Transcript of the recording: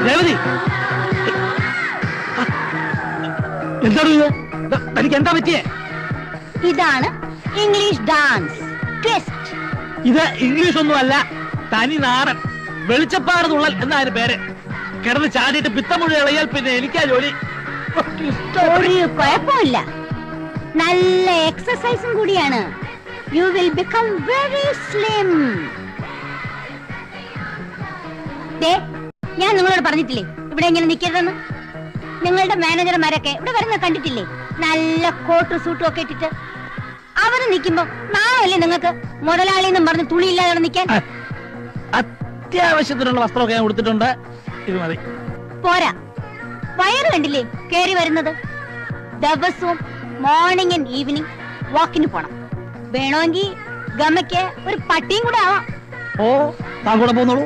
രേവതി, എന്താണ് ഇത്? തനിക്ക് എന്താ പറ്റിയേ? ഇതാണ് ഇംഗ്ലീഷ് ഡാൻസ് ട്വിസ്റ്റ്. ഇത് ഇംഗ്ലീഷ് ഒന്നും അല്ല, തനി നാടൻ വെളിച്ചപ്പാട് തുള്ളൽ എന്നാണ് പേര്. കിടന്ന് ചാടിയിട്ട് പിത്തമുഴി ഇളയാൽ പിന്നെ എനിക്കാ ജോലി. ഒരു കുഴപ്പമില്ല, നല്ല എക്സസൈസും കൂടിയാണ്. You will become very slim. ഞാൻ നിങ്ങളോട് പറഞ്ഞിട്ടില്ലേ ഇവിടെ ഇങ്ങനെ നിൽക്കരുതെന്ന്? നിങ്ങളുടെ മാനേജർമാരൊക്കെ ഇവിടെ വരുന്ന കണ്ടിട്ടില്ലേ? നല്ല കോട്ടും സൂട്ടും ഒക്കെ ഇട്ടിട്ട്. അവര് നിൽക്കുമ്പോ നാളല്ലേ നിങ്ങൾക്ക് മുതലാളി എന്നും പറഞ്ഞ് തുണിയില്ലാതെ നിൽക്കാൻ? അത്യാവശ്യത്തിനുള്ള വസ്ത്രമൊക്കെ ഞാൻ കൊടുത്തിട്ടുണ്ട്, ഇത് മതി. പോരാ, വയറ് കണ്ടില്ലേ കേറി വരുന്നത്? ദിവസവും മോർണിംഗ് ആൻഡ് ഈവനിങ് വാക്കിന് പോണം. വേണമെങ്കിൽ ഗമയ്ക്ക് ഒരു പട്ടിയും കൂടെ ആവാം. ഓ, താൻ കൂടെ പോന്നോളൂ.